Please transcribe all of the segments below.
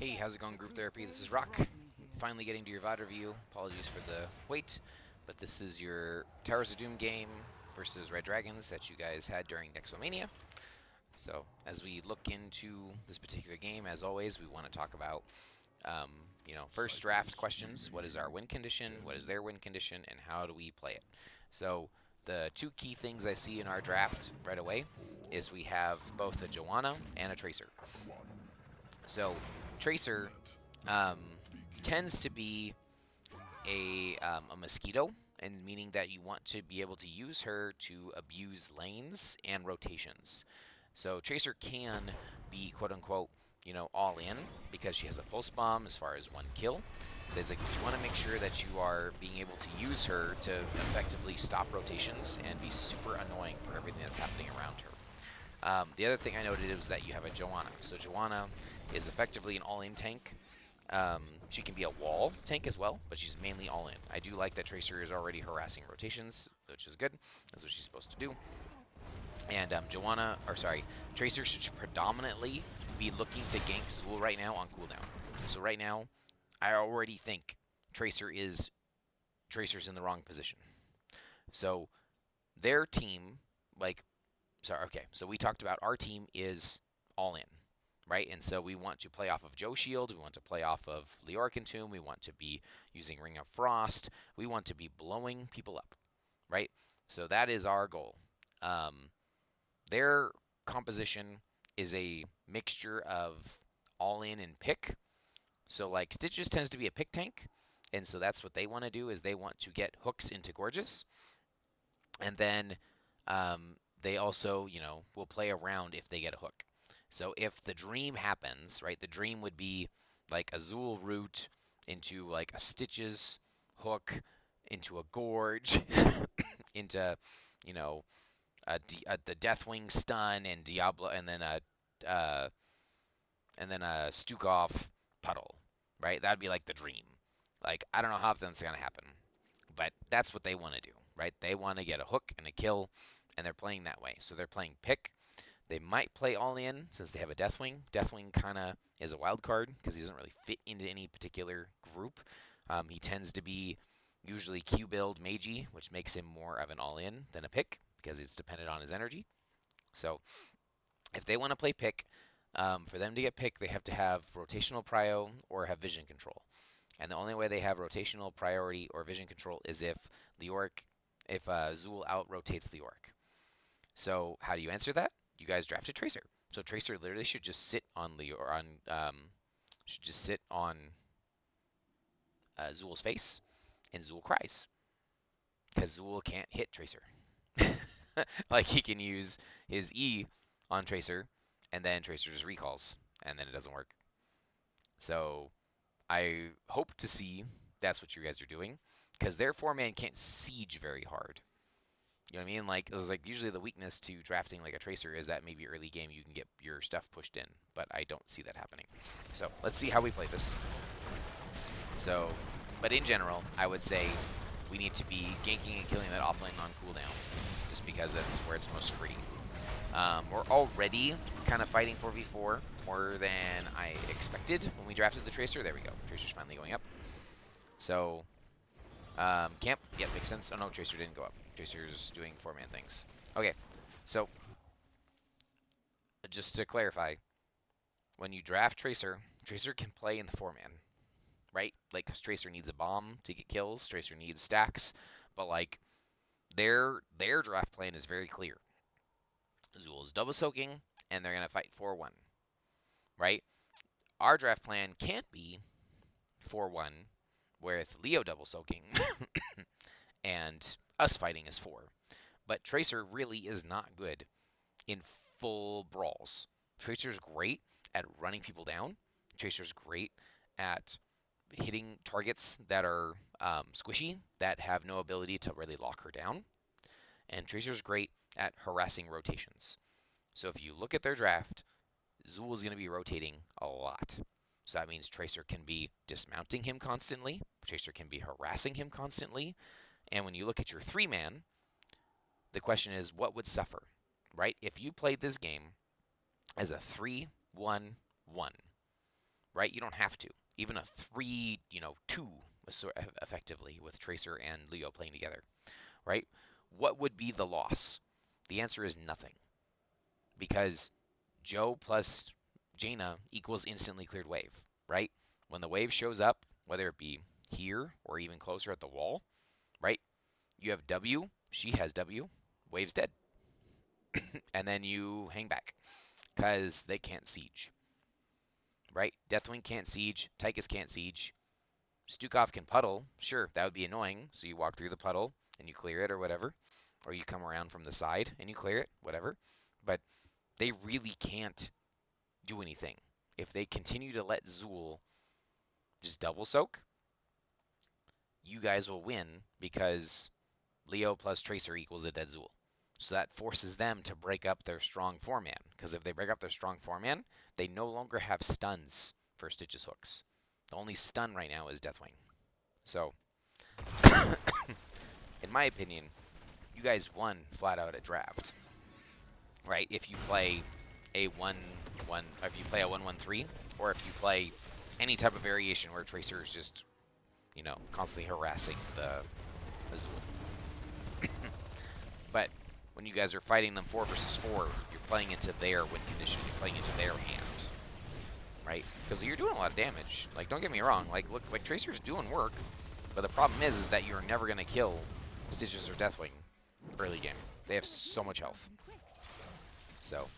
Hey, how's it going, Group Therapy? This is Rock. Finally getting to your VOD review. Apologies for the wait, but this is your Towers of Doom game versus Red Dragons that you guys had during Nexomania. So, as we look into this particular game, as always, we want to talk about, first draft questions. What is our win condition? What is their win condition? And how do we play it? So, the two key things I see in our draft right away is we have both a Joanna and a Tracer. So Tracer um, tends to be a mosquito, and meaning that you want to be able to use her to abuse lanes and rotations. So Tracer can be quote unquote, all in because she has a pulse bomb as far as one kill. So it's like you want to make sure that you are being able to use her to effectively stop rotations and be super annoying for everything that's happening around her. The other thing I noted was that you have a Joanna. So Joanna is effectively an all-in tank. She can be a wall tank as well, but she's mainly all-in. I do like that Tracer is already harassing rotations, which is good. That's what she's supposed to do. And Tracer should predominantly be looking to gank Zool right now on cooldown. So right now, I already think Tracer's in the wrong position. So their team, so we talked about our team is all in, right? And so we want to play off of Joe Shield, we want to play off of Leoric Tomb, we want to be using Ring of Frost, we want to be blowing people up, right? So that is our goal. Their composition is a mixture of all in and pick. So like Stitches tends to be a pick tank, and so that's what they want to do is they want to get hooks into Gorgeous, and then they also, will play around if they get a hook. So if the dream happens, right, the dream would be like a Zool root into like a Stitches hook into a Gorge into, you know, the Deathwing stun and Diablo, uh, and then a Stukov puddle, right? That'd be like the dream. Like I don't know how often it's gonna happen, but that's what they want to do, right? They want to get a hook and a kill, and they're playing that way. So they're playing pick. They might play all in since they have a Deathwing. Deathwing kind of is a wild card because he doesn't really fit into any particular group. He tends to be usually Q build Meiji, which makes him more of an all in than a pick because it's dependent on his energy. So if they want to play pick, for them to get pick, they have to have rotational prio or have vision control. And the only way they have rotational priority or vision control is if Zool out rotates Leoric. So how do you answer that? You guys drafted Tracer. So Tracer literally should just sit on Zool's face, and Zool cries because Zool can't hit Tracer. Like he can use his E on Tracer, and then Tracer just recalls, and then it doesn't work. So I hope to see that's what you guys are doing, because their 4-man can't siege very hard. You know what I mean? Like it was like usually the weakness to drafting like a Tracer is that maybe early game you can get your stuff pushed in, but I don't see that happening. So let's see how we play this. So, but in general, I would say we need to be ganking and killing that offlane on cooldown, just because that's where it's most free. We're already kind of fighting 4v4 more than I expected when we drafted the Tracer. There we go. Tracer's finally going up. So, camp. Yep, makes sense. Oh no, Tracer didn't go up. Tracer's doing 4-man things. Okay, so just to clarify, when you draft Tracer, Tracer can play in the 4-man, right? Like, cause Tracer needs a bomb to get kills. Tracer needs stacks, but like their draft plan is very clear. Zool is double soaking, and they're gonna fight 4-1, right? Our draft plan can't be 4-1, where it's Leo double soaking and us fighting is 4. But Tracer really is not good in full brawls. Tracer's great at running people down. Tracer's great at hitting targets that are squishy, that have no ability to really lock her down. And Tracer's great at harassing rotations. So if you look at their draft, Zool is going to be rotating a lot. So that means Tracer can be dismounting him constantly. Tracer can be harassing him constantly. And when you look at your 3-man, the question is what would suffer, right? If you played this game as a 3-1-1, right? You don't have to. Even a 3, 2 effectively with Tracer and Leo playing together, right? What would be the loss? The answer is nothing, because Joe plus Jaina equals instantly cleared wave, right? When the wave shows up, whether it be here or even closer at the wall, right? You have W, she has W, wave's dead. And then you hang back because they can't siege, right? Deathwing can't siege, Tychus can't siege. Stukov can puddle, sure, that would be annoying. So you walk through the puddle and you clear it or whatever. Or you come around from the side and you clear it, whatever. But they really can't do anything. If they continue to let Zool just double soak, you guys will win because Leo plus Tracer equals a dead Zool. So that forces them to break up their strong 4-man. Because if they break up their strong 4-man, they no longer have stuns for Stitch's hooks. The only stun right now is Deathwing. So, in my opinion, you guys won flat out at draft, right? If you play a 1-1, if you play a 1-1-3, or if you play any type of variation where Tracer is just, constantly harassing the Azul. But when you guys are fighting them 4 versus 4, you're playing into their win condition. You're playing into their hand, right? Because you're doing a lot of damage. Like, don't get me wrong. Look, Tracer's doing work, but the problem is that you're never gonna kill Stitches or Deathwing early game. They have so much health. So,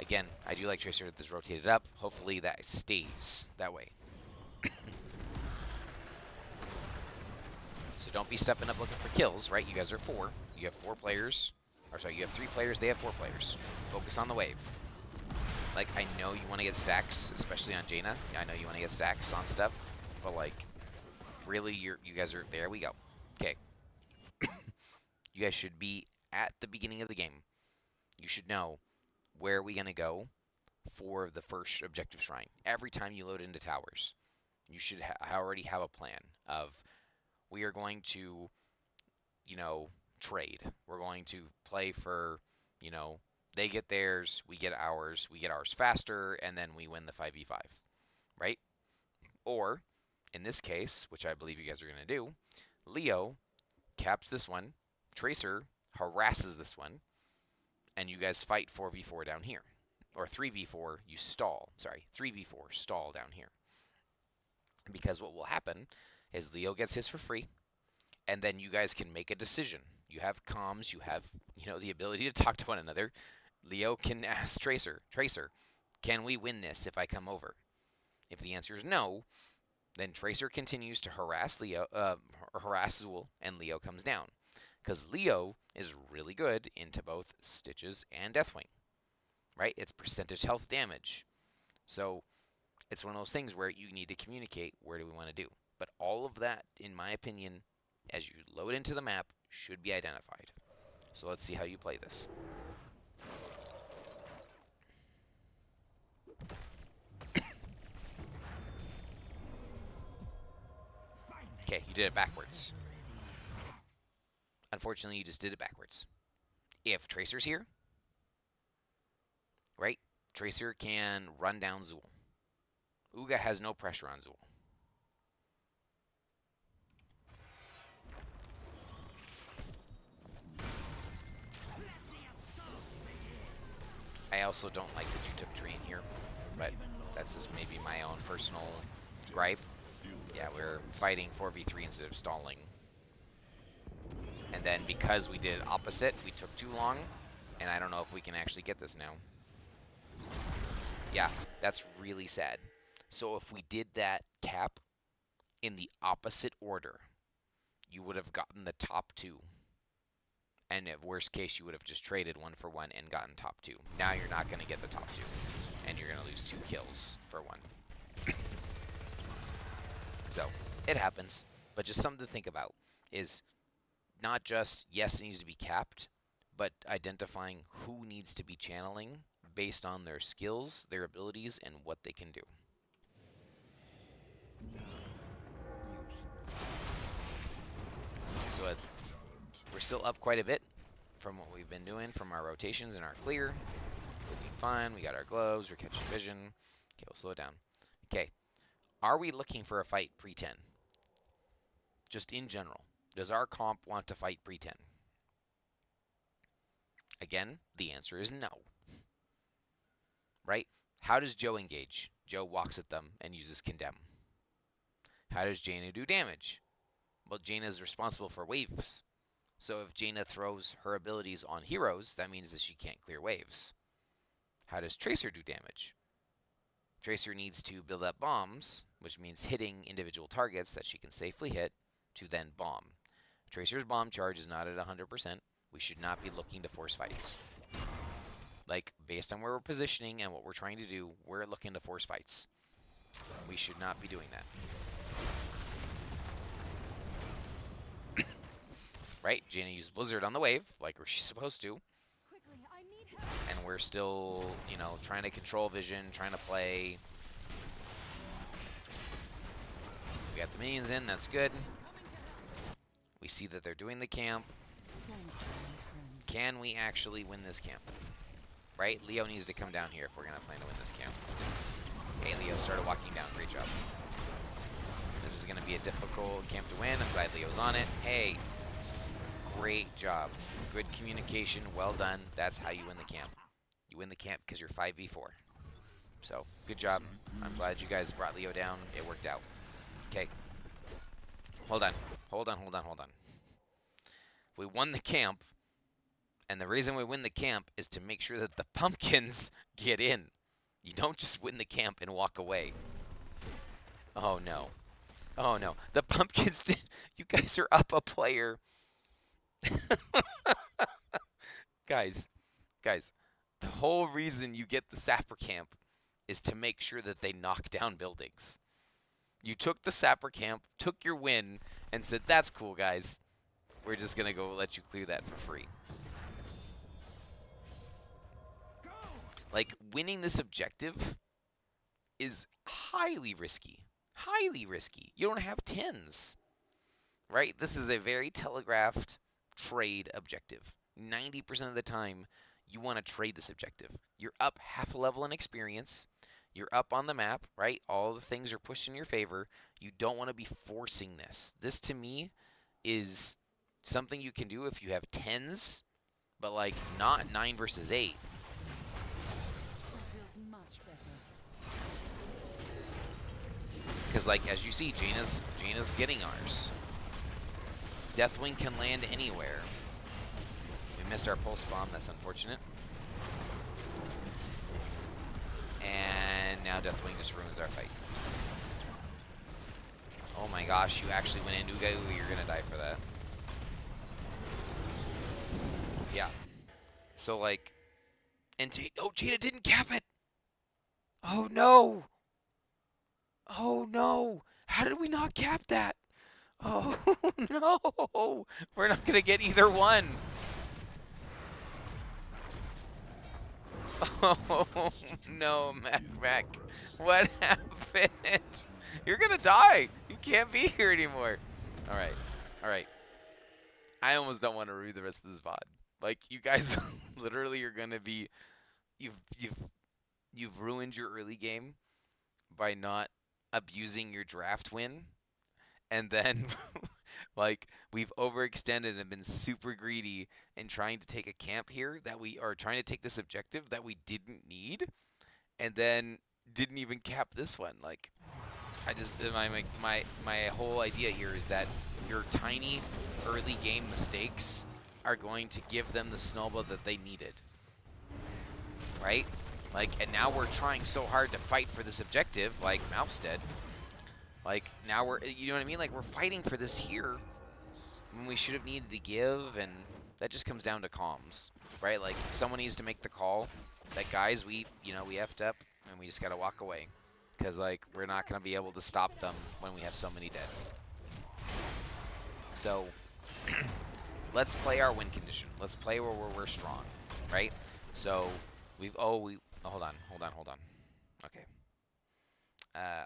again, I do like Tracer that's rotated up. Hopefully that stays that way. So don't be stepping up looking for kills, right? You guys are 4. You have 4 players. Or sorry, you have 3 players, they have 4 players. Focus on the wave. Like, I know you want to get stacks, especially on Jaina. I know you want to get stacks on stuff, but like, really, you guys are, there we go. Okay. You guys should be at the beginning of the game. You should know where are we going to go for the first objective shrine. Every time you load into towers, you should already have a plan of, we are going to, trade. We're going to play for, they get theirs, we get ours faster, and then we win the 5v5, right? Or, in this case, which I believe you guys are going to do, Leo caps this one, Tracer harasses this one, and you guys fight 4v4 down here. Or 3v4, you stall. Sorry, 3v4, stall down here. Because what will happen is Leo gets his for free, and then you guys can make a decision. You have comms, you have, the ability to talk to one another. Leo can ask Tracer, can we win this if I come over? If the answer is no, then Tracer continues to harass Zool, and Leo comes down. Because Leo is really good into both Stitches and Deathwing, right? It's percentage health damage. So it's one of those things where you need to communicate, where do we want to do? But all of that, in my opinion, as you load into the map, should be identified. So let's see how you play this. Okay, you did it backwards. Unfortunately, you just did it backwards. If Tracer's here, right, Tracer can run down Zool. Uga has no pressure on Zool. I also don't like that you took Tree in here, but that's just maybe my own personal gripe. Yeah, we're fighting 4v3 instead of stalling. And then because we did opposite, we took too long, and I don't know if we can actually get this now. Yeah, that's really sad. So if we did that cap in the opposite order, you would have gotten the top 2. And at worst case, you would have just traded 1 for 1 and gotten top 2. Now you're not going to get the top 2, and you're going to lose 2 kills for 1. So, it happens. But just something to think about is not just, yes, it needs to be capped, but identifying who needs to be channeling based on their skills, their abilities, and what they can do. So we're still up quite a bit from what we've been doing from our rotations and our clear. It's looking fine. We got our gloves. We're catching vision. Okay, we'll slow it down. Okay, are we looking for a fight pre-10? Just in general, does our comp want to fight pre-10? Again, the answer is no. Right? How does Joe engage? Joe walks at them and uses Condemn. How does Jaina do damage? Well, Jaina is responsible for waves. So if Jaina throws her abilities on heroes, that means that she can't clear waves. How does Tracer do damage? Tracer needs to build up bombs, which means hitting individual targets that she can safely hit to then bomb. Tracer's bomb charge is not at 100%. We should not be looking to force fights. Like, based on where we're positioning and what we're trying to do, we're looking to force fights. We should not be doing that. Right? Jaina used Blizzard on the wave, like she's supposed to. And we're still, you know, trying to control vision, trying to play. We got the minions in, that's good. We see that they're doing the camp. Can we actually win this camp? Right? Leo needs to come down here if we're going to plan to win this camp. Okay, Leo started walking down. Great job. This is going to be a difficult camp to win. I'm glad Leo's on it. Hey, great job. Good communication. Well done. That's how you win the camp. You win the camp because you're 5v4. So, good job. I'm glad you guys brought Leo down. It worked out. Okay. Hold on. Hold on, hold on, hold on. We won the camp. And the reason we win the camp is to make sure that the pumpkins get in. You don't just win the camp and walk away. Oh, no. Oh, no. The pumpkins did. You guys are up a player. Guys. The whole reason you get the sapper camp is to make sure that they knock down buildings. You took the sapper camp, took your win, and said, that's cool, guys. We're just going to go let you clear that for free. Like, winning this objective is highly risky. Highly risky. You don't have 10s, right? This is a very telegraphed trade objective. 90% of the time, you want to trade this objective. You're up half a level in experience. You're up on the map, right? All the things are pushed in your favor. You don't want to be forcing this. This, to me, is something you can do if you have 10s, but, like, not 9 versus 8. Because, like, as you see, Jaina's getting ours. Deathwing can land anywhere. We missed our pulse bomb. That's unfortunate. And now Deathwing just ruins our fight. Oh my gosh, you actually went in. Uga, you're going to die for that. Yeah. So, like... And Jaina didn't cap it! Oh, no! Oh, no! How did we not cap that? Oh, no! We're not going to get either one. Oh, no, Mac. What happened? You're going to die. You can't be here anymore. All right. All right. I almost don't want to read the rest of this VOD. Like, you guys literally are going to be... You've ruined your early game by not abusing your draft win, and then like we've overextended and been super greedy in trying to take a camp here that we are trying to take this objective that we didn't need, and then didn't even cap this one. Like, I just my whole idea here is that your tiny early game mistakes are going to give them the snowball that they needed, right? Like, and now we're trying so hard to fight for this objective, like Malfstead. Like, now we're, you know what I mean? Like, we're fighting for this here when we should have needed to give, and that just comes down to comms, right? Like, someone needs to make the call that, guys, we effed up, and we just got to walk away. Because, like, we're not going to be able to stop them when we have so many dead. So, let's play our win condition. Let's play where we're strong, right? So, hold on. Okay.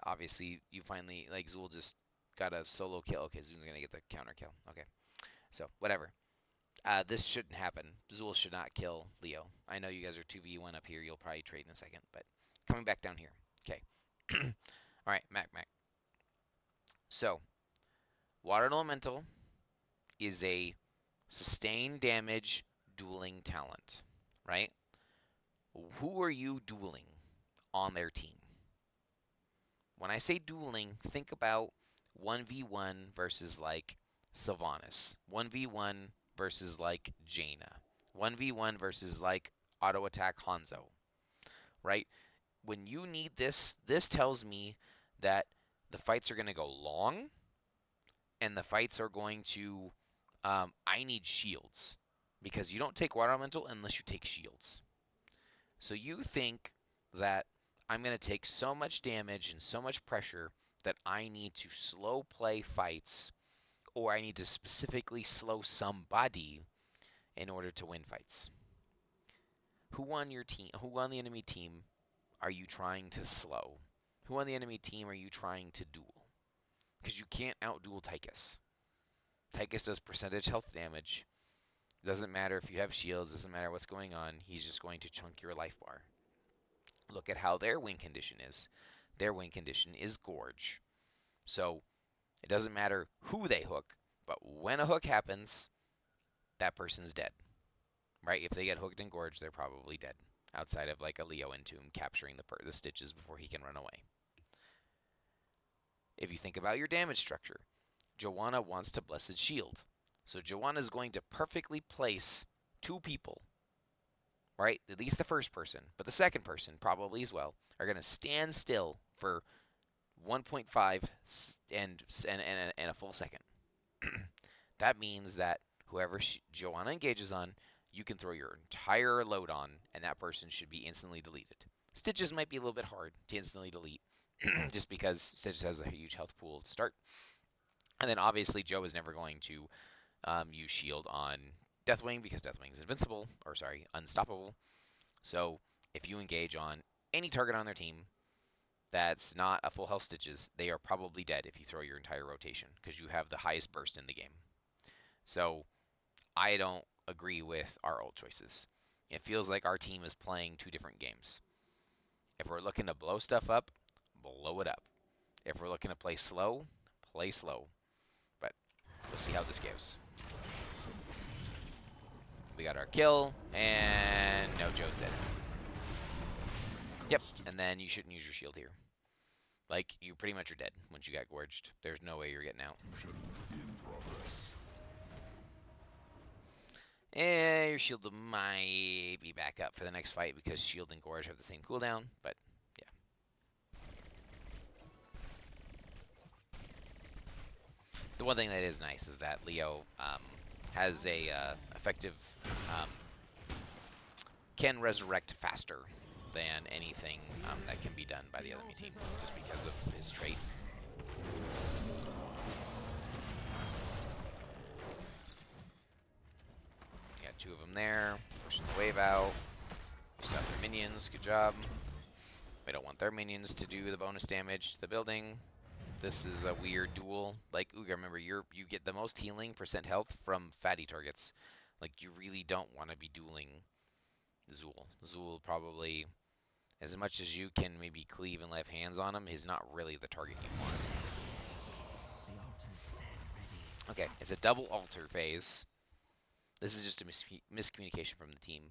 Obviously, you finally, like, Zool just got a solo kill. Okay, Zool's going to get the counter kill. Okay. So, whatever. This shouldn't happen. Zool should not kill Leo. I know you guys are 2v1 up here. You'll probably trade in a second, but coming back down here. Okay. All right, Mac. So, Water Elemental is a sustained damage dueling talent, right? Who are you dueling on their team? When I say dueling, think about 1v1 versus like Sylvanas, 1v1 versus like Jaina, 1v1 versus like auto attack Hanzo, right? When you need this tells me that the fights are going to go long and the fights are going to. I need shields because you don't take water elemental unless you take shields. So you think that I'm going to take so much damage and so much pressure that I need to slow play fights, or I need to specifically slow somebody in order to win fights. Who on your team, who on the enemy team are you trying to slow? Who on the enemy team are you trying to duel? Because you can't outduel Tychus. Tychus does percentage health damage. Doesn't matter if you have shields, doesn't matter what's going on, he's just going to chunk your life bar. Look at how their win condition is. Their win condition is Gorge. So it doesn't matter who they hook, but when a hook happens, that person's dead. Right? If they get hooked in Gorge, they're probably dead. Outside of like a Leo Entomb capturing the stitches before he can run away. If you think about your damage structure, Joanna wants to Blessed Shield. So Joanna is going to perfectly place two people, right? At least the first person, but the second person probably as well, are going to stand still for 1.5 and a full second. That means that whoever Joanna engages on, you can throw your entire load on, and that person should be instantly deleted. Stitches might be a little bit hard to instantly delete, just because Stitches has a huge health pool to start. And then obviously Joe is never going to use shield on Deathwing because Deathwing is invincible, or sorry, unstoppable. So if you engage on any target on their team that's not a full health Stitches, they are probably dead if you throw your entire rotation because you have the highest burst in the game. So I don't agree with our ult choices. It feels like our team is playing two different games. If we're looking to blow stuff up, blow it up. If we're looking to play slow, play slow. But we'll see how this goes. We got our kill, and no, Joe's dead. Yep, and then you shouldn't use your shield here. Like, you pretty much are dead once you got gorged. There's no way you're getting out. And your shield might be back up for the next fight because shield and gorge have the same cooldown, but yeah. The one thing that is nice is that Leo has a effective, can resurrect faster than anything that can be done by the enemy team, just because of his trait. Got two of them there, pushing the wave out. Stop their minions, good job. We don't want their minions to do the bonus damage to the building. This is a weird duel. Like Uga, remember, you get the most healing % health from fatty targets. Like, you really don't want to be dueling Zool. Zool probably, as much as you can maybe cleave and lay hands on him, is not really the target you want. Okay, it's a double altar phase. This is just a miscommunication from the team.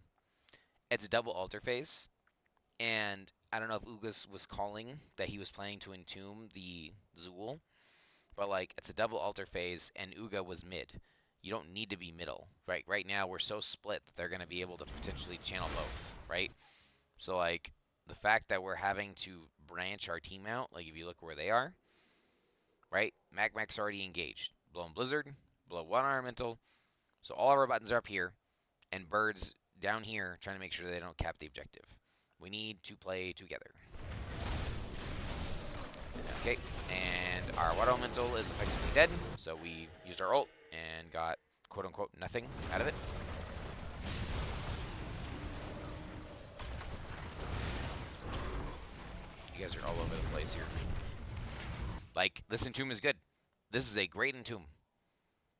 It's a double altar phase, and I don't know if Ugas was calling that he was planning to entomb the Zool, but like, it's a double altar phase, and Uga was mid. You don't need to be middle, right? Right now, we're so split that they're going to be able to potentially channel both, right? So, like, the fact that we're having to branch our team out, like, if you look where they are, right? Magmac's already engaged. Blown Blizzard, blow one Elemental. So all of our buttons are up here, and Bird's down here trying to make sure they don't cap the objective. We need to play together. Okay, and our Water Elemental is effectively dead, so we used our ult and got quote-unquote nothing out of it. You guys are all over the place here. Like, this Entomb is good. This is a great Entomb.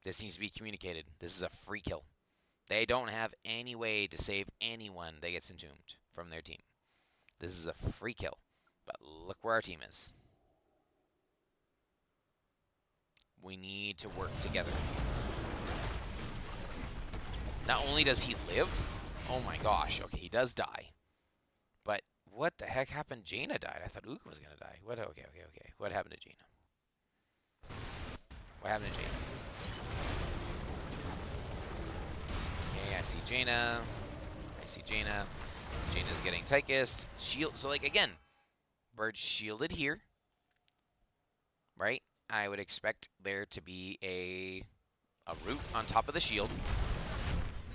This needs to be communicated. This is a free kill. They don't have any way to save anyone that gets entombed from their team. This is a free kill. But look where our team is. We need to work together. Not only does he live, oh my gosh, okay, he does die. But what the heck happened? Jaina died. I thought Uga was going to die. What? Okay. What happened to Jaina? What happened to Jaina? Okay, I see Jaina. Jaina's getting Tychus. Shield. So, like, again, Bird's shielded here. Right? I would expect there to be a root on top of the shield.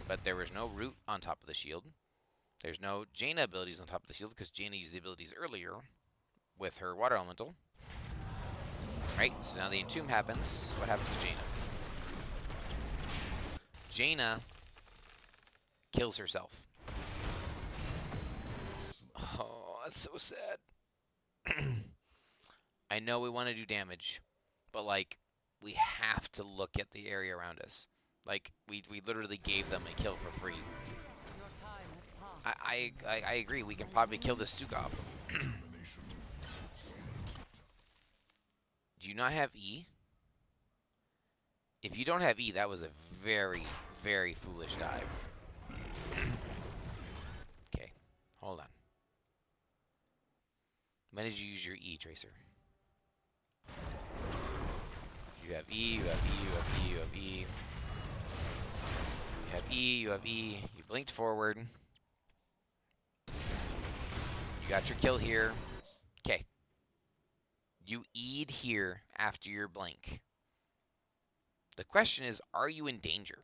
But there was no root on top of the shield. There's no Jaina abilities on top of the shield because Jaina used the abilities earlier with her water elemental. Right? So now the entomb happens. So what happens to Jaina? Jaina kills herself. Oh, that's so sad. I know we want to do damage, but, like, we have to look at the area around us. Like, we literally gave them a kill for free. I agree. We can probably kill this Stukov. Do you not have E? If you don't have E, that was a very, very foolish dive. Okay, hold on. When did you use your E, Tracer? You have E, you have E, you have E, you have E. You have E, you have E. You blinked forward. You got your kill here. Okay. You E'd here after your blink. The question is, are you in danger?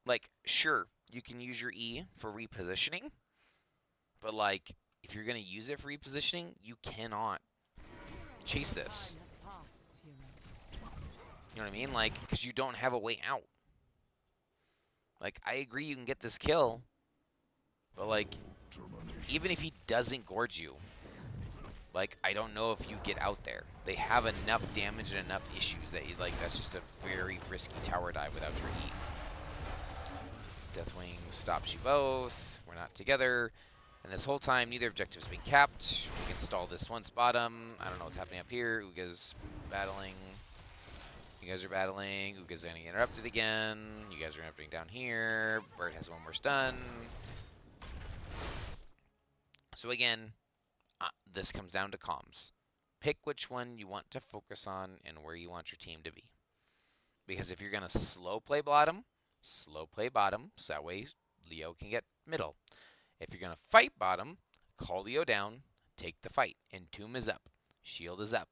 Like, sure, you can use your E for repositioning, but, like, if you're going to use it for repositioning, you cannot chase this. You know what I mean? Like, because you don't have a way out. Like, I agree you can get this kill, but, like, even if he doesn't gorge you, like, I don't know if you get out there. They have enough damage and enough issues that, that's just a very risky tower dive without your E. Deathwing stops you both. We're not together. And this whole time, neither objective's been capped. We can stall this once bottom. I don't know what's happening up here. Uga's battling. You guys are battling. Uga's getting interrupted again. You guys are interrupting down here. Bird has one more stun. So again, this comes down to comms. Pick which one you want to focus on and where you want your team to be. Because if you're going to slow play bottom, so that way Leo can get middle. If you're going to fight bottom, call Leo down, take the fight. Entomb is up. Shield is up.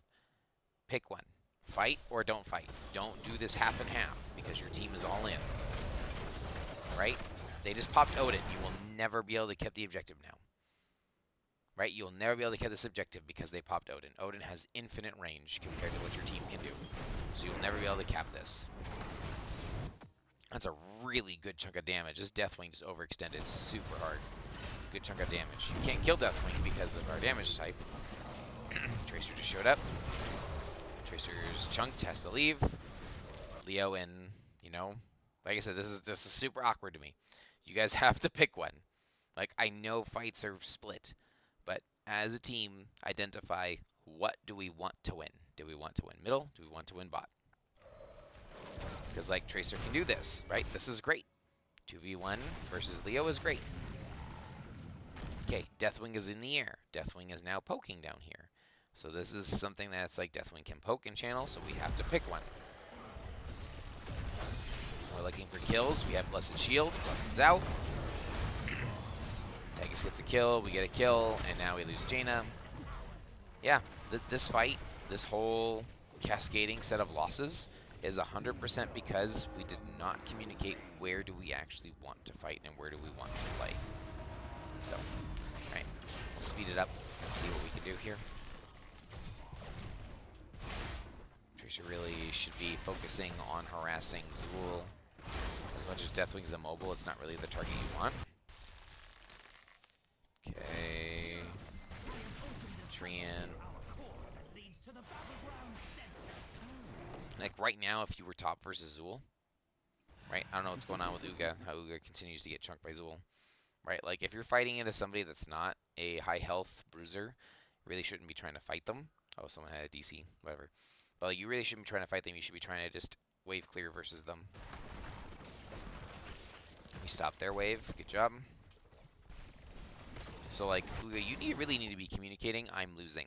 Pick one. Fight or don't fight. Don't do this half and half because your team is all in. Right? They just popped Odin. You will never be able to keep the objective now. Right? You'll never be able to keep this objective because they popped Odin. Odin has infinite range compared to what your team can do. So you'll never be able to cap this. That's a really good chunk of damage. This Deathwing just overextended super hard. Good chunk of damage. You can't kill Deathwing because of our damage type. Tracer just showed up. Tracer's chunked, has to leave. Leo and, like I said, this is super awkward to me. You guys have to pick one. Like, I know fights are split, but as a team, identify what do we want to win. Do we want to win middle? Do we want to win bot? Because, like, Tracer can do this, right? This is great. 2v1 versus Leo is great. Okay, Deathwing is in the air. Deathwing is now poking down here. So this is something that's like Deathwing can poke and channel, so we have to pick one. We're looking for kills. We have Blessed Shield. Blessed's out. Tychus gets a kill. We get a kill, and now we lose Jaina. Yeah, this fight, this whole cascading set of losses is 100% because we did not communicate where do we actually want to fight and where do we want to play. So, all right, we'll speed it up and see what we can do here. Tracer really should be focusing on harassing Zool. As much as Deathwing's immobile, it's not really the target you want. Okay. Trian. Like, right now, if you were top versus Zool, right? I don't know what's going on with Uga, how Uga continues to get chunked by Zool, right? Like, if you're fighting into somebody that's not a high health bruiser, you really shouldn't be trying to fight them. Oh, someone had a DC, whatever. But like, you really shouldn't be trying to fight them. You should be trying to just wave clear versus them. We stopped their wave. Good job. So like, you really need to be communicating. I'm losing.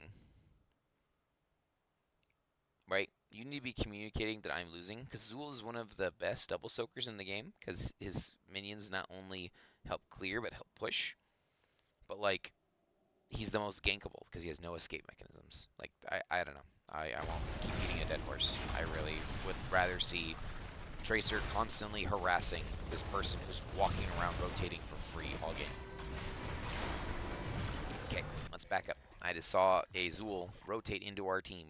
Right? You need to be communicating that I'm losing, because Zool is one of the best double soakers in the game, because his minions not only help clear, but help push. But like, he's the most gankable, because he has no escape mechanisms. Like, I don't know. I won't keep beating a dead horse. I really would rather see Tracer constantly harassing this person who's walking around rotating for free all game. Okay, let's back up. I just saw a Zool rotate into our team,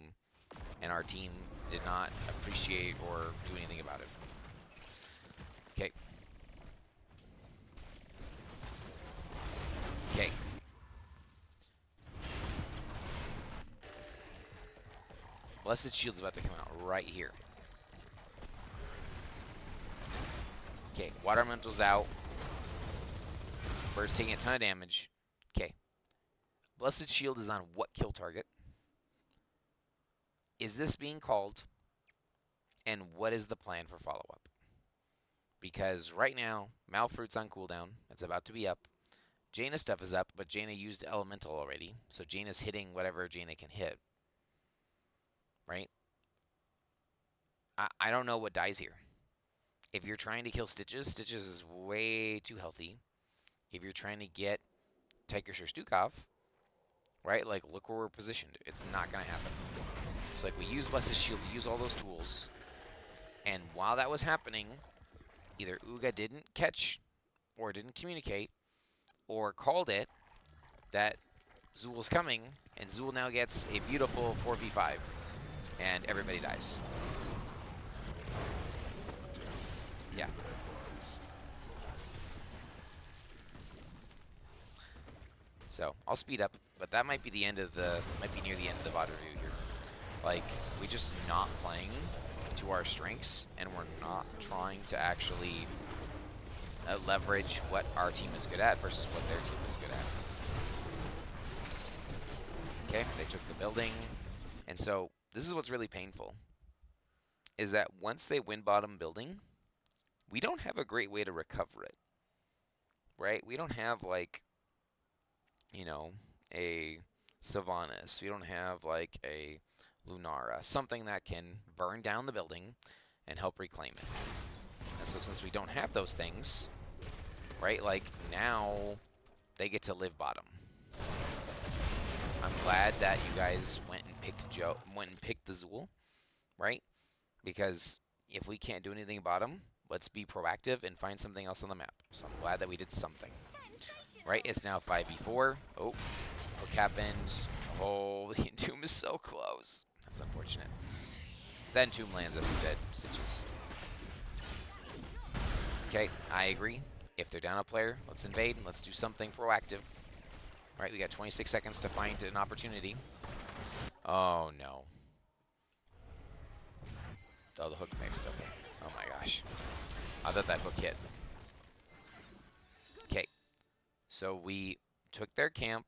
and our team did not appreciate or do anything about it. Okay. Okay. Blessed Shield's about to come out right here. Okay, Water Elemental's out. Bird's taking a ton of damage. Okay. Blessed Shield is on what kill target? Is this being called? And what is the plan for follow-up? Because right now, Malfruit's on cooldown. It's about to be up. Jaina's stuff is up, but Jaina used Elemental already. So Jaina's hitting whatever Jaina can hit. Right? I don't know what dies here. If you're trying to kill Stitches, Stitches is way too healthy. If you're trying to get Tigris or Stukov, right? Like, look where we're positioned. It's not going to happen. So, like, we use Blessed Shield, we use all those tools. And while that was happening, either Uga didn't catch or didn't communicate or called it that Zool's coming, and Zool now gets a beautiful 4v5, and everybody dies. Yeah. So I'll speed up, but that might be the end of the, might be near the end of the VOD review here. Like, we just not playing to our strengths, and we're not trying to actually leverage what our team is good at versus what their team is good at. Okay, they took the building, and so this is what's really painful, is that once they win bottom building, we don't have a great way to recover it, right? We don't have, like, you know, a Sylvanas. We don't have, like, a Lunara, something that can burn down the building and help reclaim it. And so since we don't have those things, right, like, now they get to live bottom. I'm glad that you guys went and picked the Zool, right? Because if we can't do anything bottom, let's be proactive and find something else on the map. So I'm glad that we did something. Right, it's now 5v4. Oh, what happened? Oh, the Entomb is so close. That's unfortunate. Then Entomb lands as some dead Stitches. Okay, I agree. If they're down a player, let's invade and let's do something proactive. All right, we got 26 seconds to find an opportunity. Oh, no. Oh, the hook mixed. Okay. Oh, my gosh. I thought that hook hit. Okay. So we took their camp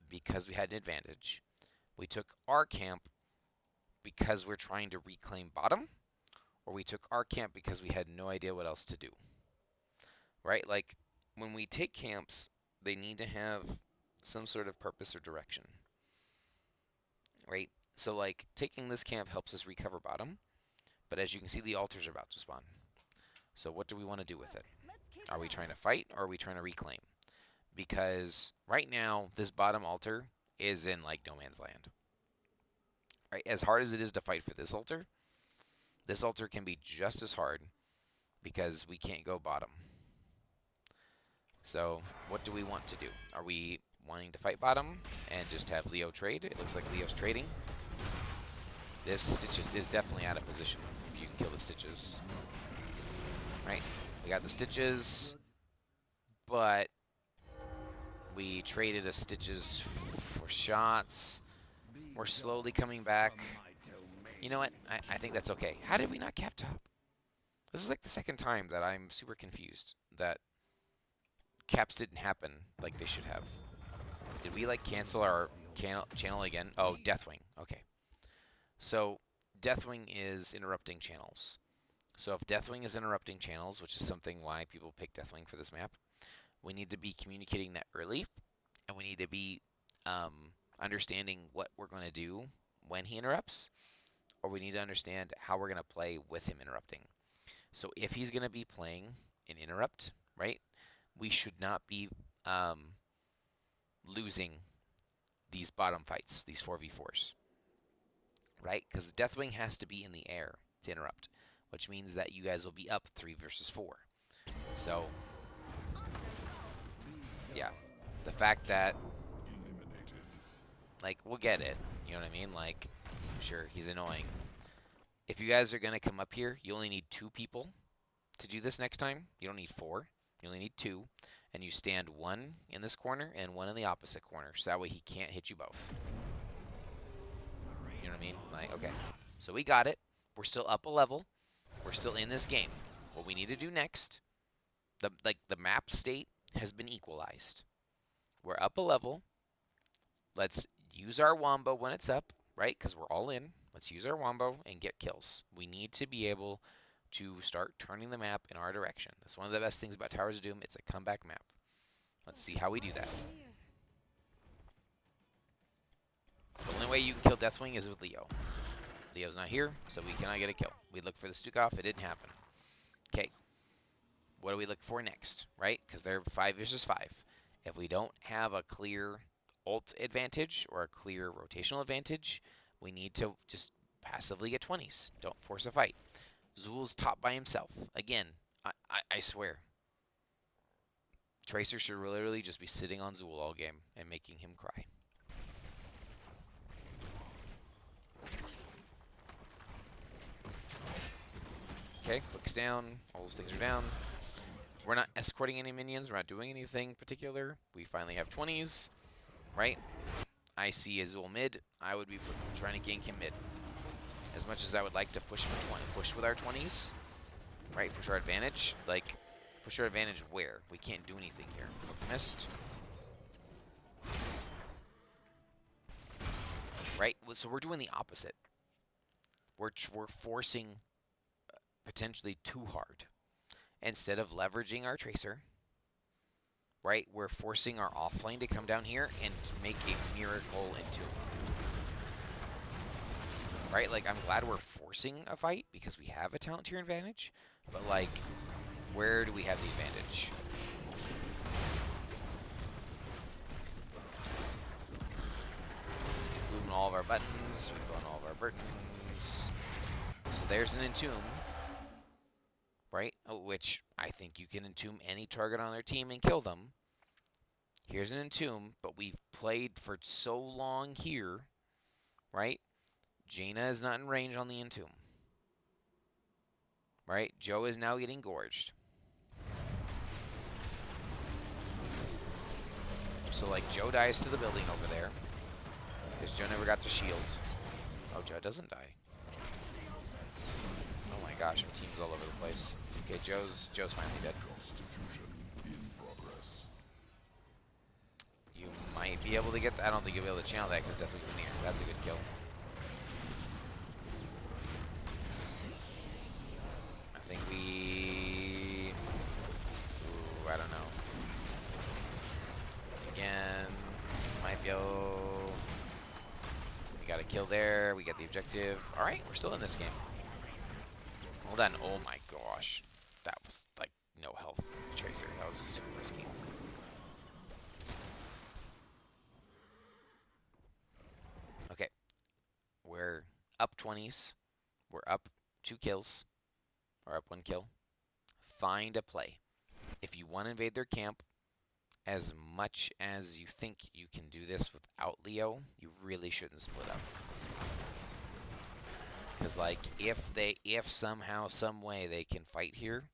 because we had an advantage. We took our camp because we're trying to reclaim bottom, or we took our camp because we had no idea what else to do. Right? Like, when we take camps, they need to have some sort of purpose or direction. Right? So, like, taking this camp helps us recover bottom, but as you can see, the altars are about to spawn. So what do we want to do with it? Are we trying to fight, or are we trying to reclaim? Because right now, this bottom altar is in, like, no man's land. Right? As hard as it is to fight for this altar can be just as hard because we can't go bottom. So what do we want to do? Are we wanting to fight bottom and just have Leo trade? It looks like Leo's trading. This Stitches is definitely out of position if you can kill the Stitches. Right? We got the Stitches, but we traded a Stitches for shots. We're slowly coming back. You know what? I think that's okay. How did we not cap top? This is like the second time that I'm super confused that caps didn't happen like they should have. Did we, like, cancel our Channel again. Oh, Deathwing. Okay. So Deathwing is interrupting channels. So if Deathwing is interrupting channels, which is something why people pick Deathwing for this map, we need to be communicating that early, and we need to be understanding what we're going to do when he interrupts, or we need to understand how we're going to play with him interrupting. So if he's going to be playing an interrupt, right, we should not be losing these bottom fights, these 4v4s, right? Because Deathwing has to be in the air to interrupt, which means that you guys will be up 3 versus 4. So, yeah, the fact that, like, we'll get it, you know what I mean? Like, sure, he's annoying. If you guys are going to come up here, you only need 2 people to do this next time. You don't need 4. You only need 2. And you stand 1 in this corner and 1 in the opposite corner. So that way he can't hit you both. You know what I mean? Like, okay. So we got it. We're still up a level. We're still in this game. What we need to do next, the map state has been equalized. We're up a level. Let's use our wombo when it's up, right? Because we're all in. Let's use our wombo and get kills. We need to be able to start turning the map in our direction. That's one of the best things about Towers of Doom. It's a comeback map. Let's see how we do that. The only way you can kill Deathwing is with Leo. Leo's not here, so we cannot get a kill. We look for the Stukov. It didn't happen. Okay. What do we look for next, right? Because they're 5 versus 5. If we don't have a clear ult advantage or a clear rotational advantage, we need to just passively get 20s. Don't force a fight. Zul's top by himself. Again, I swear. Tracer should literally just be sitting on Zul all game and making him cry. Okay, looks down. All those things are down. We're not escorting any minions. We're not doing anything particular. We finally have 20s, right? I see Azul mid. I would be trying to gank him mid. As much as I would like to push for 20, push with our 20s, right? Push our advantage. Like, push our advantage where? We can't do anything here. Missed. Right? So we're doing the opposite. We're forcing potentially too hard. Instead of leveraging our Tracer, right? We're forcing our offlane to come down here and make a miracle into. Right? Like, I'm glad we're forcing a fight because we have a talent tier advantage, but, like, where do we have the advantage? We bloom all of our buttons. We blown all of our buttons. So there's an entomb, right? Which I think you can entomb any target on their team and kill them. Here's an entomb, but we've played for so long here, right? Jaina is not in range on the entomb. Right? Joe is now getting gorged. So, like, Joe dies to the building over there. Because Joe never got to shield. Oh, Joe doesn't die. Oh my gosh, our team's all over the place. Okay, Joe's finally dead. You might be able to get that. I don't think you'll be able to channel that because Deathwing's in the air. That's a good kill. I think we... Ooh, I don't know. Again, might be able... We got a kill there. We get the objective. All right, we're still in this game. Hold on. Oh my gosh. That was like no health Tracer. That was super risky. Okay. We're up 20s. We're up 2 kills. Or up 1 kill. Find a play. If you want to invade their camp, as much as you think you can do this without Leo, you really shouldn't split up. Because, like, if somehow, some way they can fight here,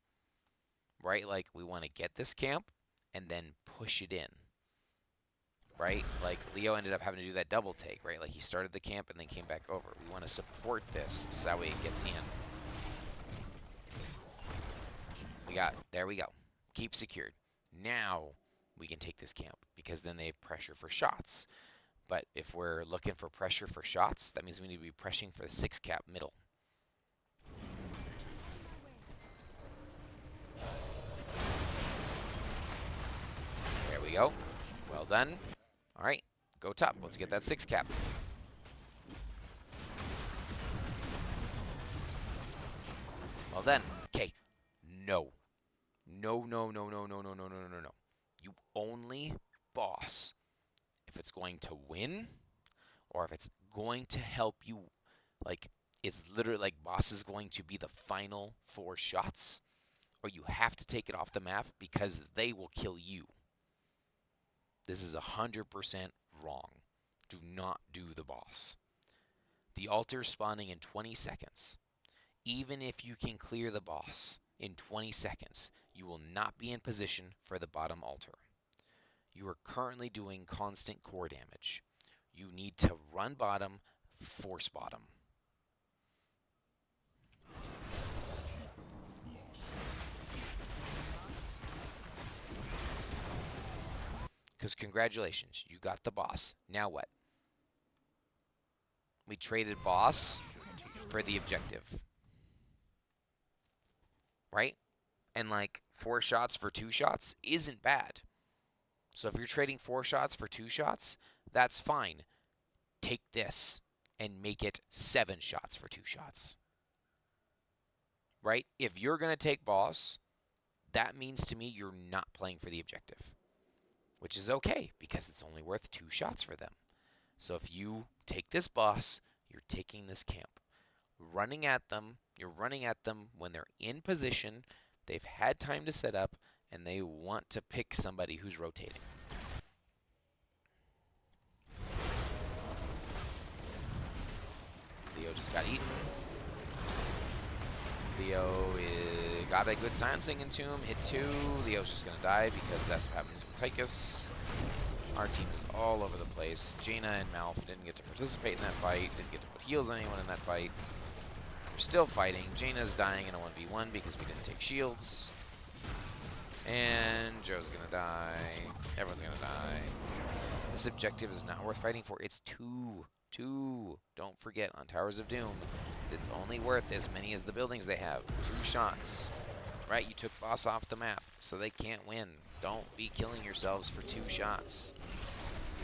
right? Like, we want to get this camp and then push it in, right? Like, Leo ended up having to do that double take, right? Like, he started the camp and then came back over. We want to support this so that way it gets in. There we go. Keep secured. Now we can take this camp because then they have pressure for shots. But if we're looking for pressure for shots, that means we need to be pressing for the 6 cap middle. There we go. Well done. All right, go top. Let's get that 6 cap. Well then, okay. No. No, no, no, no, no, no, no, no, no, no. You only boss if it's going to win or if it's going to help you. Like, it's literally like boss is going to be the final 4 shots, or you have to take it off the map because they will kill you. This is 100% wrong. Do not do the boss. The altar is spawning in 20 seconds. Even if you can clear the boss in 20 seconds, you will not be in position for the bottom altar. You are currently doing constant core damage. You need to run bottom, force bottom. Because congratulations, you got the boss. Now what? We traded boss for the objective. Right? And like 4 shots for 2 shots isn't bad. So if you're trading 4 shots for 2 shots, that's fine. Take this and make it 7 shots for 2 shots. Right? If you're going to take boss, that means to me you're not playing for the objective, which is okay because it's only worth 2 shots for them. So if you take this boss, you're taking this camp. Running at them, you're running at them when they're in position, they've had time to set up, and they want to pick somebody who's rotating. Leo just got eaten. Leo got a good silencing into him, hit 2. Leo's just going to die because that's what happens with Tychus. Our team is all over the place. Jaina and Malf didn't get to participate in that fight, didn't get to put heals on anyone in that fight. We're still fighting. Jaina's dying in a 1v1 because we didn't take shields. And Joe's going to die. Everyone's going to die. This objective is not worth fighting for. It's 2. Don't forget, on Towers of Doom, it's only worth as many as the buildings they have. 2 shots. Right, you took boss off the map, so they can't win. Don't be killing yourselves for 2 shots.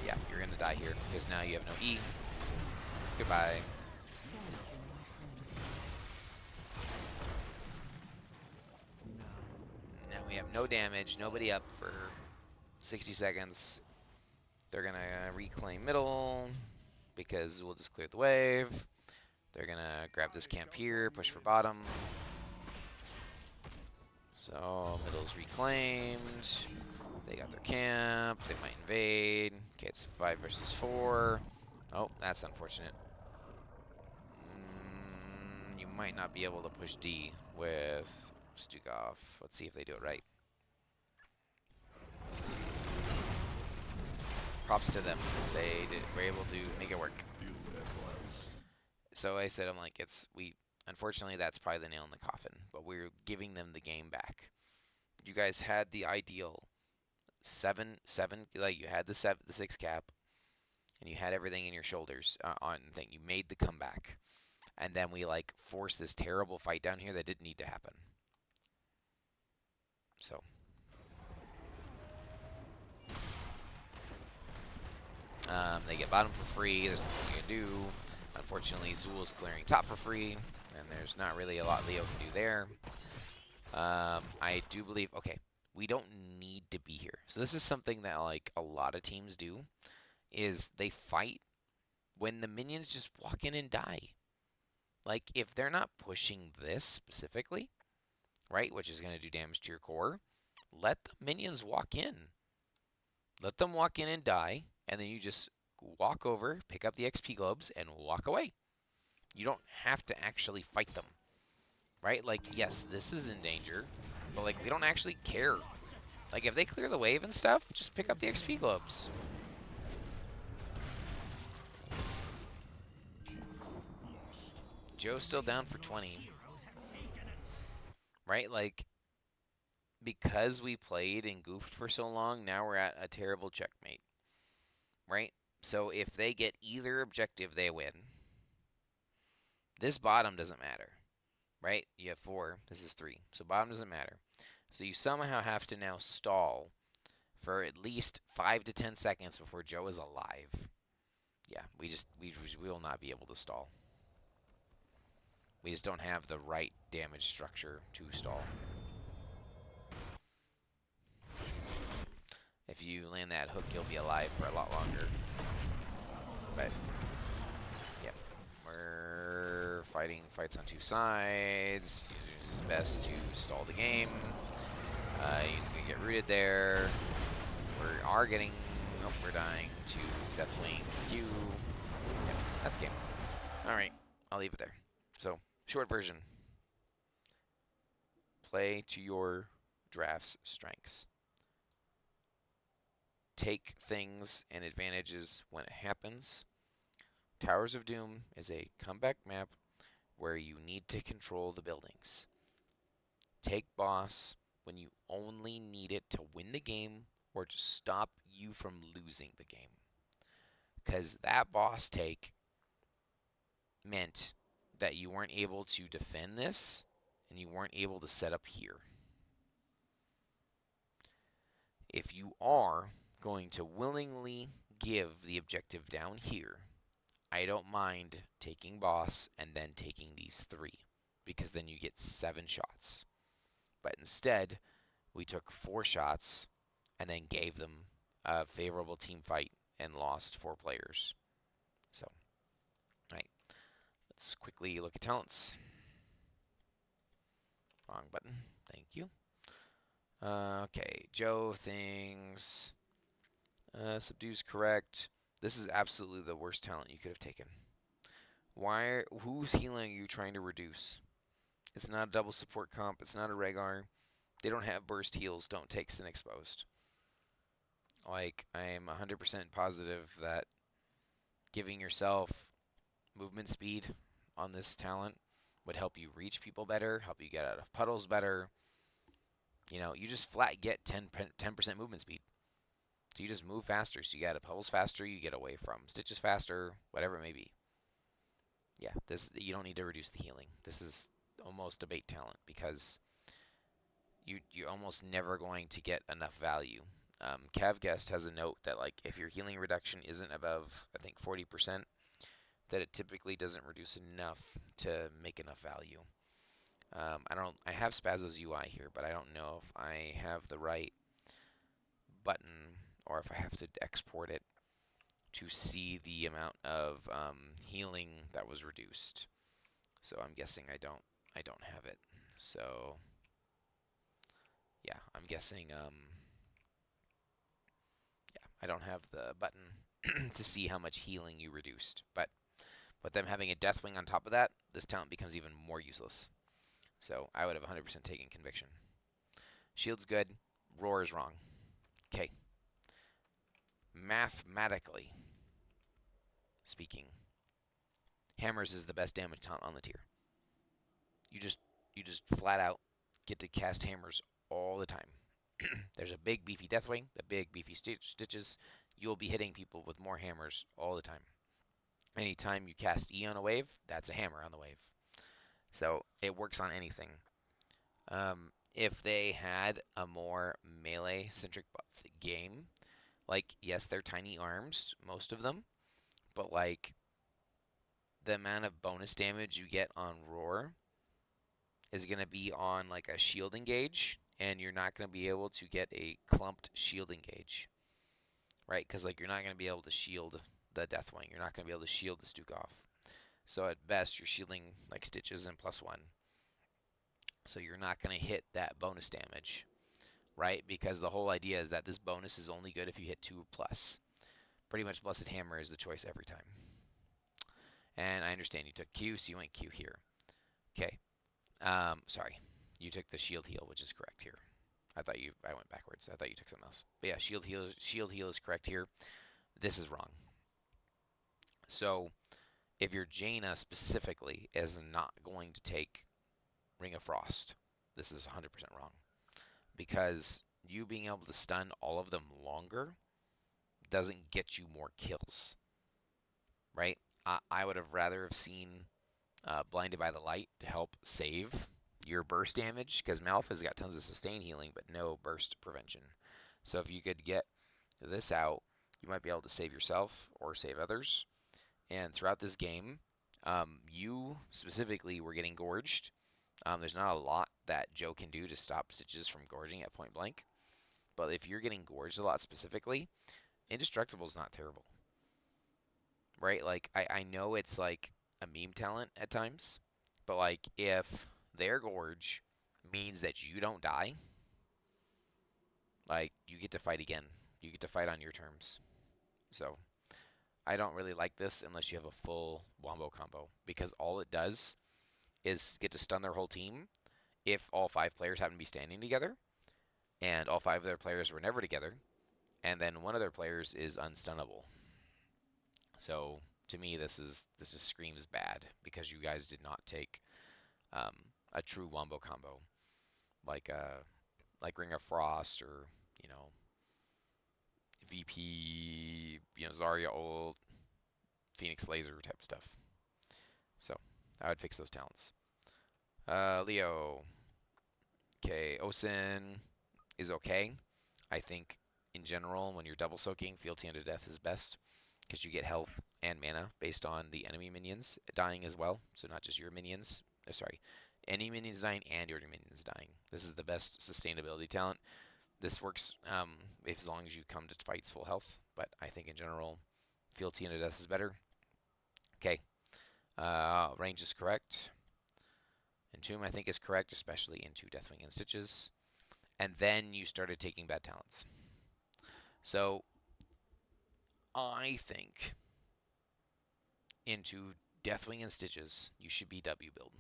Yeah, you're going to die here, because now you have no E. Goodbye. Now we have no damage, nobody up for 60 seconds. They're going to reclaim middle, because we'll just clear the wave. They're going to grab this camp here, push for bottom. So, middle's reclaimed. They got their camp. They might invade. Okay, it's 5 versus 4. Oh, that's unfortunate. You might not be able to push D with Stukov. Let's see if they do it right. Props to them. They were able to make it work. So I said, I'm like, unfortunately, that's probably the nail in the coffin, but we're giving them the game back. You guys had the ideal 7, like you had the 6 cap, and you had everything in your shoulders on thing. You made the comeback, and then we like forced this terrible fight down here that didn't need to happen. So. They get bottom for free. There's nothing you can do. Unfortunately, Zool's clearing top for free, and there's not really a lot Leo can do there. I do believe, okay, we don't need to be here. So this is something that like a lot of teams do, is they fight when the minions just walk in and die. Like, if they're not pushing this specifically, right, which is going to do damage to your core, let the minions walk in. Let them walk in and die, and then you just walk over, pick up the XP globes, and walk away. You don't have to actually fight them, right? Like, yes, this is in danger, but, like, we don't actually care. Like, if they clear the wave and stuff, just pick up the XP globes. Joe's still down for 20. Right? Like, because we played and goofed for so long, now we're at a terrible checkmate. Right? So if they get either objective, they win. This bottom doesn't matter, right? You have 4. This is 3. So bottom doesn't matter. So you somehow have to now stall for at least 5 to 10 seconds before Joe is alive. Yeah, we will not be able to stall. We just don't have the right damage structure to stall. If you land that hook, you'll be alive for a lot longer. But, yep. We're fighting fights on 2 sides. He does his best to stall the game. He's going to get rooted there. We are getting... Oh, we're dying to Deathwing Q. Yep, that's game. Alright, I'll leave it there. So, short version. Play to your draft's strengths. Take things and advantages when it happens. Towers of Doom is a comeback map where you need to control the buildings. Take boss when you only need it to win the game or to stop you from losing the game. Because that boss take meant that you weren't able to defend this and you weren't able to set up here. If you are going to willingly give the objective down here, I don't mind taking boss and then taking these 3, because then you get 7 shots. But instead, we took 4 shots and then gave them a favorable team fight and lost 4 players. So, all right, let's quickly look at talents. Wrong button. Thank you. Okay, Joe things. Subdue's correct. This is absolutely the worst talent you could have taken. Whose healing are you trying to reduce? It's not a double support comp. It's not a Rhaegar. They don't have burst heals. Don't take Sin Exposed. Like, I am 100% positive that giving yourself movement speed on this talent would help you reach people better, help you get out of puddles better. You know, you just flat get 10% movement speed. So you just move faster. So you get out of puddles faster, you get away from stitches faster, whatever it may be. Yeah, you don't need to reduce the healing. This is almost a bait talent because you're almost never going to get enough value. Cavguest has a note that like if your healing reduction isn't above I think 40%, that it typically doesn't reduce enough to make enough value. I have Spazzo's UI here, but I don't know if I have the right button or if I have to export it to see the amount of healing that was reduced. So I'm guessing I don't have it. So yeah, I'm guessing yeah, I don't have the button to see how much healing you reduced. But with them having a Deathwing on top of that, this talent becomes even more useless. So I would have 100% taken Conviction. Shield's good. Roar is wrong. Okay. Mathematically speaking, Hammers is the best damage talent on the tier. You just flat out get to cast Hammers all the time. There's a big beefy Deathwing, the big beefy Stitches. You'll be hitting people with more hammers all the time. Anytime you cast E on a wave, that's a hammer on the wave. So it works on anything. If they had a more melee-centric game, like, yes, they're tiny arms, most of them, but, like, the amount of bonus damage you get on Roar is going to be on, like, a shield engage, and you're not going to be able to get a clumped shield engage, right? Because, like, you're not going to be able to shield the Deathwing. You're not going to be able to shield the Stukov. So at best, you're shielding, like, Stitches and +1. So you're not going to hit that bonus damage, right? Because the whole idea is that this bonus is only good if you hit 2+. Pretty much Blessed Hammer is the choice every time. And I understand you took Q, so you went Q here. Okay. Sorry. You took the shield heal, which is correct here. I went backwards. I thought you took something else. But yeah, shield heal is correct here. This is wrong. So if your Jaina specifically is not going to take Ring of Frost, this is 100% wrong. Because you being able to stun all of them longer doesn't get you more kills, right? I would have rather have seen Blinded by the Light to help save your burst damage, because Malph's got tons of sustain healing, but no burst prevention. So if you could get this out, you might be able to save yourself or save others. And throughout this game, you specifically were getting gorged. There's not a lot that Joe can do to stop Stitches from gorging at point blank. But if you're getting gorged a lot specifically, Indestructible is not terrible. Right? Like, I know it's like a meme talent at times, but like if their gorge means that you don't die, like you get to fight again. You get to fight on your terms. So I don't really like this unless you have a full wombo combo, because all it does is get to stun their whole team if all 5 players happen to be standing together, and all 5 of their players were never together, and then one of their players is unstunnable. So to me, this screams bad, because you guys did not take a true wombo combo like Ring of Frost, or VP, Zarya ult, Phoenix Laser type of stuff. So I would fix those talents. Leo. Okay, Osin is okay. I think in general, when you're double soaking, Fealty Unto Death is best, because you get health and mana based on the enemy minions dying as well. So not just your minions. Sorry, any minions dying and your minions dying. This is the best sustainability talent. This works as long as you come to fights full health, but I think in general, Fealty Unto Death is better. Okay, range is correct. Entomb, I think, is correct, especially into Deathwing and Stitches. And then you started taking bad talents. So I think into Deathwing and Stitches, you should be W build.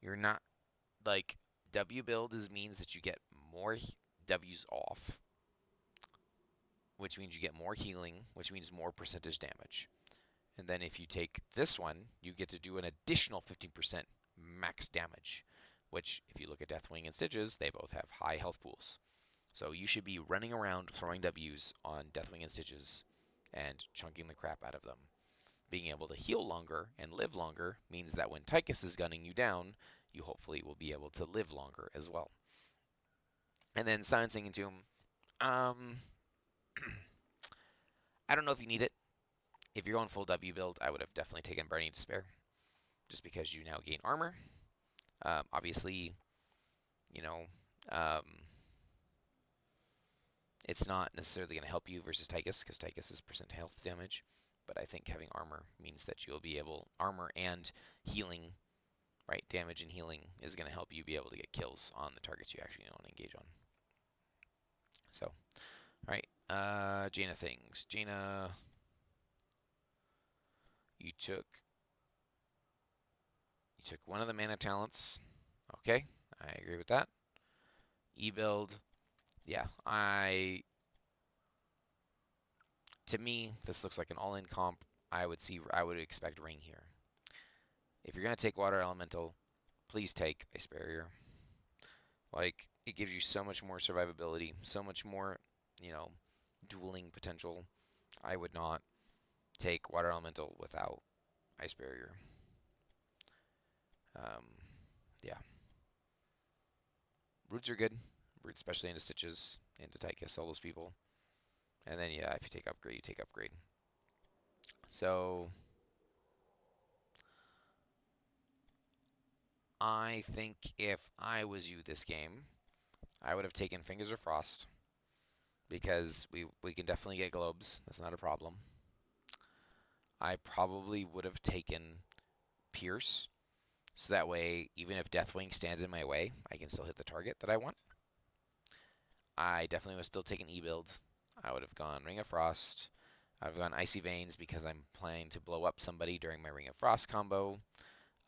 You're not, like, W build means that you get more W's off, which means you get more healing, which means more percentage damage. And then if you take this one, you get to do an additional 15% max damage, which, if you look at Deathwing and Stitches, they both have high health pools. So you should be running around throwing W's on Deathwing and Stitches and chunking the crap out of them. Being able to heal longer and live longer means that when Tychus is gunning you down, you hopefully will be able to live longer as well. And then Silencing Entomb. I don't know if you need it. If you're going full W build, I would have definitely taken Burning Despair, just because you now gain armor. Obviously, it's not necessarily going to help you versus Tychus, because Tychus is percent health damage. But I think having armor means that you'll be able, armor and healing, right? Damage and healing is going to help you be able to get kills on the targets you actually want to engage on. So, all right, Jaina things. Jaina, you took one of the mana talents. Okay, I agree with that. E-build, yeah, to me, this looks like an all-in comp. I would expect Ring here. If you're going to take Water Elemental, please take Ice Barrier. Like, it gives you so much more survivability, so much more, dueling potential. I would not take Water Elemental without Ice Barrier. Yeah. Roots are good, especially into Stitches, into Tychus, all those people. And then, yeah, if you take Upgrade, you take Upgrade. So I think if I was you this game, I would have taken Fingers of Frost, because we can definitely get globes. That's not a problem. I probably would have taken Pierce, so that way, even if Deathwing stands in my way, I can still hit the target that I want. I definitely would still take an E-build. I would have gone Ring of Frost. I've gone Icy Veins, because I'm planning to blow up somebody during my Ring of Frost combo.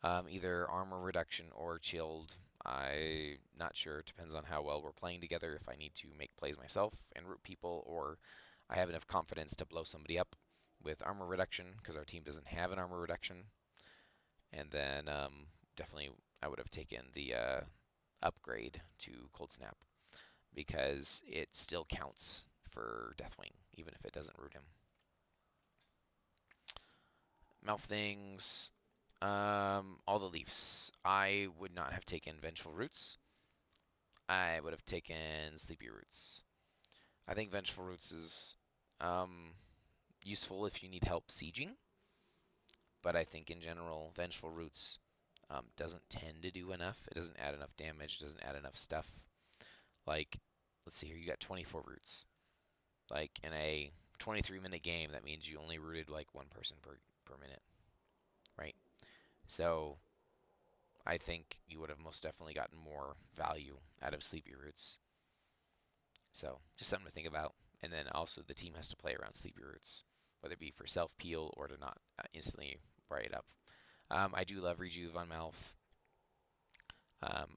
Either armor reduction or chilled. I'm not sure. It depends on how well we're playing together. If I need to make plays myself and root people, or I have enough confidence to blow somebody up with armor reduction, because our team doesn't have an armor reduction. And then definitely I would have taken the upgrade to Cold Snap, because it still counts for Deathwing, even if it doesn't root him. Mouth things. All the Leafs. I would not have taken Vengeful Roots. I would have taken Sleepy Roots. I think Vengeful Roots is useful if you need help sieging, but I think in general, Vengeful Roots doesn't tend to do enough. It doesn't add enough damage, doesn't add enough stuff. Like, let's see here, you got 24 roots. Like, in a 23-minute game, that means you only rooted like one person per minute, right? So, I think you would have most definitely gotten more value out of Sleepy Roots. So, just something to think about. And then also, the team has to play around Sleepy Roots, whether it be for self-peel or to not instantly bright up. I do love Rejuve on Malf.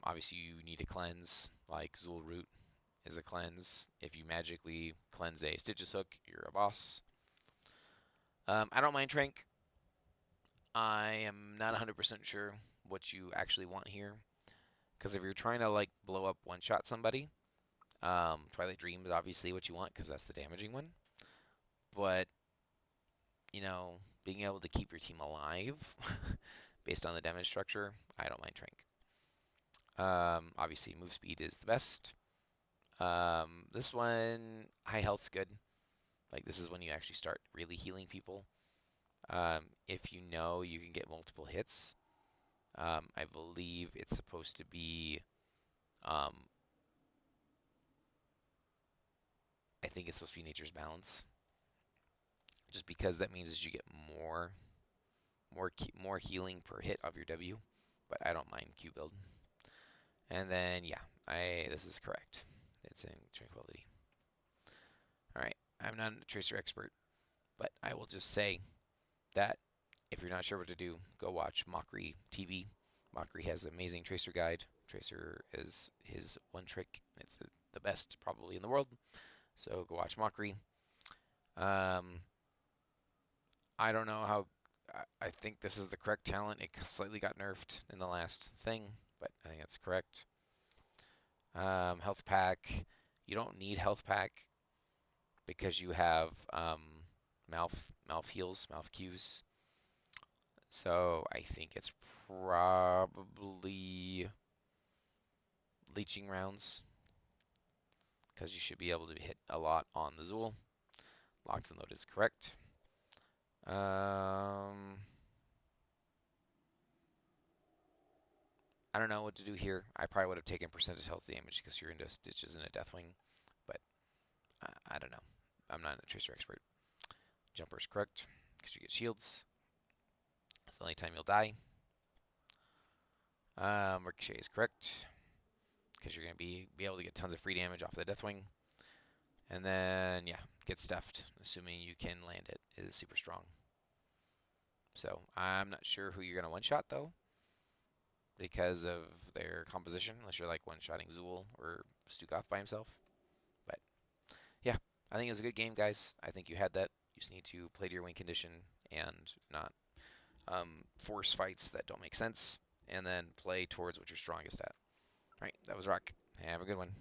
Obviously, you need a cleanse, like Zool Root is a cleanse. If you magically cleanse a Stitches Hook, you're a boss. I don't mind Trank. I am not 100% sure what you actually want here. Because if you're trying to like blow up one-shot somebody, Twilight Dream is obviously what you want because that's the damaging one. But, you know, being able to keep your team alive based on the damage structure, I don't mind Trank. Obviously, move speed is the best. This one, high health's good. Like, this is when you actually start really healing people. If you know you can get multiple hits, I believe it's supposed to be, I think it's supposed to be Nature's Balance. Just because that means that you get more healing per hit of your W, but I don't mind Q build. And then yeah, this is correct. It's in Tranquility. All right, I'm not a Tracer expert, but I will just say that if you're not sure what to do, go watch Mockery TV. Mockery has an amazing Tracer guide. Tracer is his one trick. It's the best probably in the world. So go watch Mockery. I don't know how. I think this is the correct talent. It slightly got nerfed in the last thing, but I think that's correct. Health pack. You don't need health pack because you have Malf heals, Malf Qs. So I think it's probably leeching rounds because you should be able to hit a lot on the Zool. Locked and loaded is correct. I don't know what to do here. I probably would have taken percentage health damage because you're into Stitches and a Deathwing, but I don't know. I'm not a Tracer expert. Jumper is correct because you get shields. That's the only time you'll die. Ricochet is correct because you're going to be able to get tons of free damage off of the Deathwing. And then, yeah, get stuffed, assuming you can land it. It is super strong. So I'm not sure who you're going to one-shot, though, because of their composition, unless you're like one-shotting Zool or Stukov by himself. But, yeah, I think it was a good game, guys. I think you had that. You just need to play to your win condition and not force fights that don't make sense, and then play towards what you're strongest at. All right, that was Rock. Have a good one.